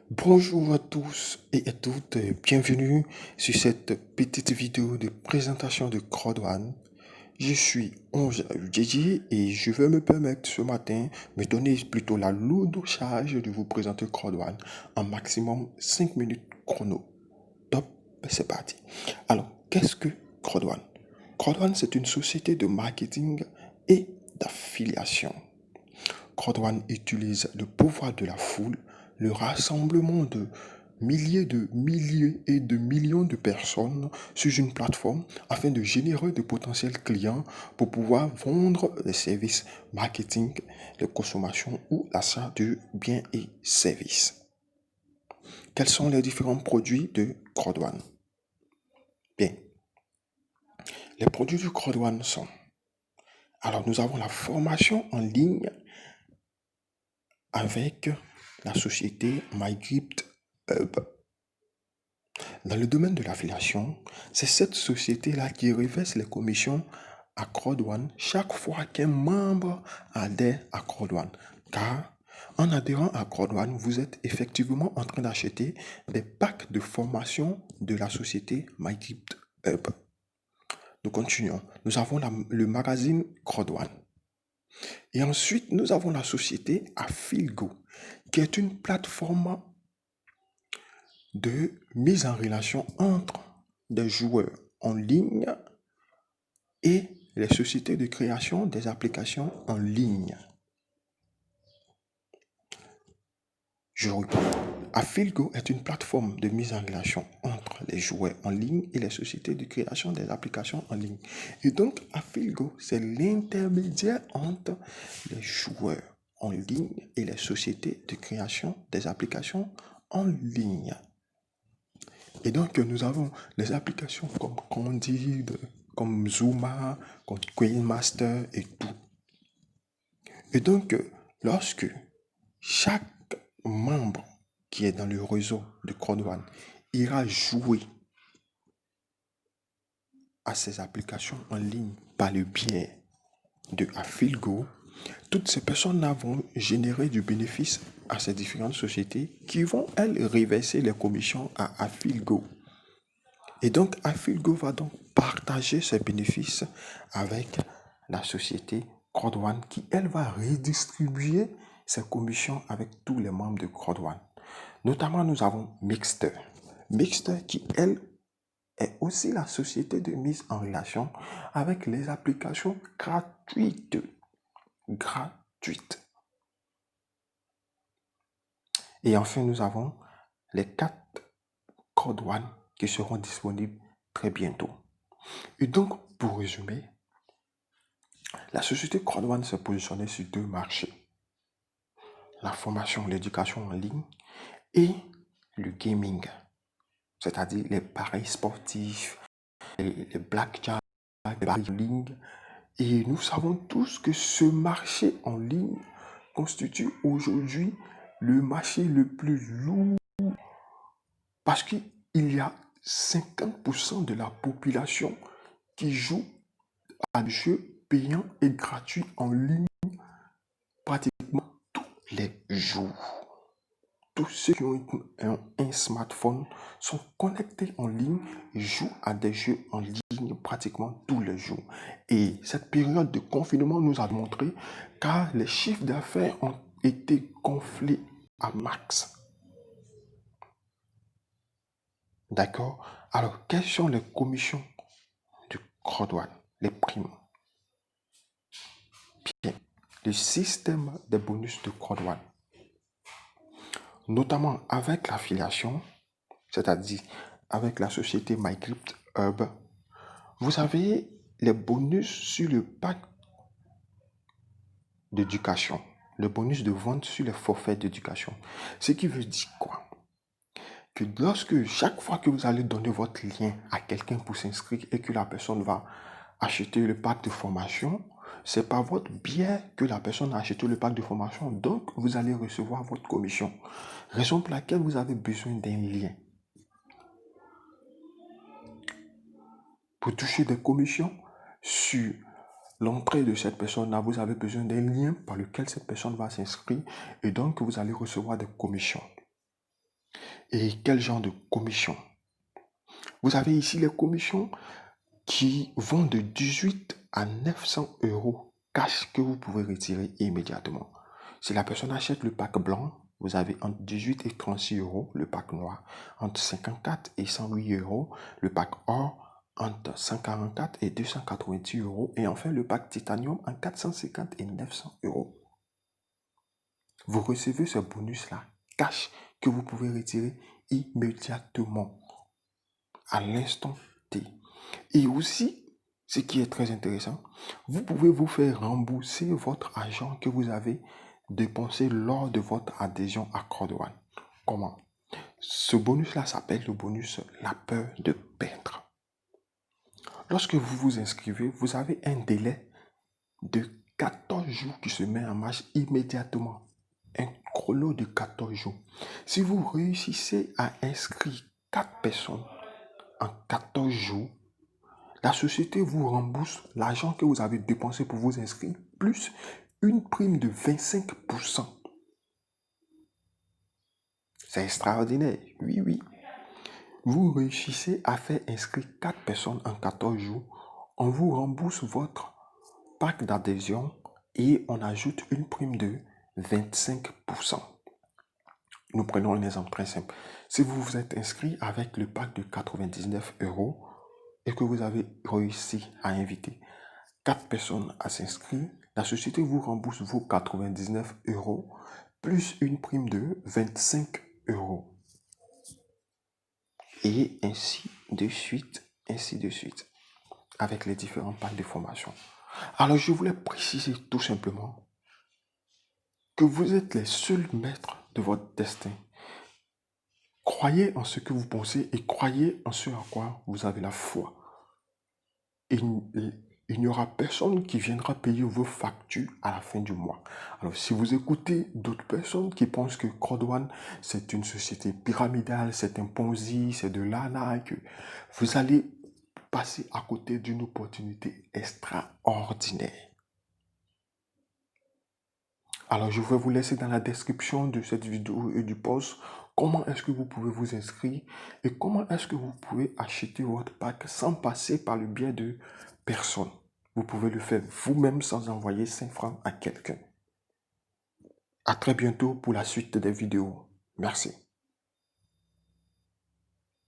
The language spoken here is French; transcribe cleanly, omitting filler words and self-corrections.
Bonjour à tous et à toutes, bienvenue sur cette petite vidéo de présentation de CrowdOne. Je suis Onge Djidji et je vais me permettre ce matin, me donner plutôt la lourde charge de vous présenter CrowdOne en maximum 5 minutes chrono. Top, c'est parti. Alors, qu'est-ce que CrowdOne? CrowdOne, c'est une société de marketing et d'affiliation. CrowdOne utilise le pouvoir de la foule, le rassemblement de milliers et de millions de personnes sur une plateforme afin de générer de potentiels clients pour pouvoir vendre des services marketing, de consommation ou l'achat de biens et services. Quels sont les différents produits de CrowdOne? Bien, les produits du CrowdOne sont, alors nous avons la formation en ligne avec la société MyCryptHub. Dans le domaine de l'affiliation, c'est cette société-là qui reverse les commissions à CrowdOne chaque fois qu'un membre adhère à CrowdOne. Car en adhérant à CrowdOne, vous êtes effectivement en train d'acheter des packs de formation de la société MyCryptHub. Nous continuons. Nous avons le magazine CrowdOne. Et ensuite, nous avons la société Affilgo, qui est une plateforme de mise en relation entre des joueurs en ligne et les sociétés de création des applications en ligne. Je reprends. Affilgo est une plateforme de mise en relation entre les joueurs en ligne et les sociétés de création des applications en ligne. Et donc, Affilgo, c'est l'intermédiaire entre les joueurs en ligne et les sociétés de création des applications en ligne. Et donc, nous avons des applications comme Candid, comme Zuma, comme Master et tout. Et donc, lorsque chaque membre qui est dans le réseau de CrowdOne ira jouer à ces applications en ligne par le biais de Affilgo, toutes ces personnes-là vont générer du bénéfice à ces différentes sociétés qui vont, elles, reverser les commissions à Affilgo. Et donc, Affilgo va donc partager ses bénéfices avec la société CrowdOne qui, elle, va redistribuer ses commissions avec tous les membres de CrowdOne. Notamment, nous avons Mixter. Mixter qui, elle, est aussi la société de mise en relation avec les applications gratuites. Gratuites. Et enfin, nous avons les 4 CrowdOne qui seront disponibles très bientôt. Et donc, pour résumer, la société CrowdOne s'est positionnée sur 2 marchés. La formation, l'éducation en ligne et le gaming, c'est-à-dire les paris sportifs, les blackjack, les paris en ligne. Et nous savons tous que ce marché en ligne constitue aujourd'hui le marché le plus lourd parce qu'il y a 50% de la population qui joue à des jeux payants et gratuits en ligne pratiquement tous les jours. Tous ceux qui ont un smartphone sont connectés en ligne et jouent à des jeux en ligne pratiquement tous les jours. Et cette période de confinement nous a montré car les chiffres d'affaires ont été gonflés à max. D'accord? Alors, quelles sont les commissions de CrowdOne, les primes? Bien, le système de bonus de CrowdOne, notamment avec l'affiliation, c'est-à-dire avec la société MyCryptHub, vous avez les bonus sur le pack d'éducation, le bonus de vente sur les forfaits d'éducation. Ce qui veut dire quoi? Que lorsque chaque fois que vous allez donner votre lien à quelqu'un pour s'inscrire et que la personne va acheter le pack de formation, c'est par votre biais que la personne a acheté le pack de formation, donc vous allez recevoir votre commission. Raison pour laquelle vous avez besoin d'un lien. Pour toucher des commissions sur l'entrée de cette personne-là, vous avez besoin d'un lien par lequel cette personne va s'inscrire et donc vous allez recevoir des commissions. Et quel genre de commission? Vous avez ici les commissions qui vont de 18 à 900 euros cash que vous pouvez retirer immédiatement. Si la personne achète le pack blanc, vous avez entre 18 et 36 euros le pack noir, entre 54 et 108 euros le pack or, entre 144 et 290 euros, et enfin le pack titanium en 450 et 900 euros. Vous recevez ce bonus-là cash que vous pouvez retirer immédiatement à l'instant T. Et aussi, ce qui est très intéressant, vous pouvez vous faire rembourser votre argent que vous avez dépensé lors de votre adhésion à CROD1. Comment? Ce bonus-là s'appelle le bonus la peur de perdre. Lorsque vous vous inscrivez, vous avez un délai de 14 jours qui se met en marche immédiatement. Un chrono de 14 jours. Si vous réussissez à inscrire 4 personnes en 14 jours, la société vous rembourse l'argent que vous avez dépensé pour vous inscrire, plus une prime de 25%. C'est extraordinaire. Oui, oui. Vous réussissez à faire inscrire 4 personnes en 14 jours. On vous rembourse votre pack d'adhésion et on ajoute une prime de 25%. Nous prenons un exemple très simple. Si vous vous êtes inscrit avec le pack de 99 euros et que vous avez réussi à inviter 4 personnes à s'inscrire, la société vous rembourse vos 99 euros plus une prime de 25 euros. Et ainsi de suite, avec les différents packs de formation. Alors, je voulais préciser tout simplement que vous êtes les seuls maîtres de votre destin. Croyez en ce que vous pensez et croyez en ce à quoi vous avez la foi. Il n'y aura personne qui viendra payer vos factures à la fin du mois. Alors, si vous écoutez d'autres personnes qui pensent que CROD1, c'est une société pyramidale, c'est un Ponzi, c'est de l'arnaque, vous allez passer à côté d'une opportunité extraordinaire. Alors, je vais vous laisser dans la description de cette vidéo et du post comment est-ce que vous pouvez vous inscrire et comment est-ce que vous pouvez acheter votre pack sans passer par le biais de personne. Vous pouvez le faire vous-même sans envoyer 5 francs à quelqu'un. À très bientôt pour la suite des vidéos. Merci.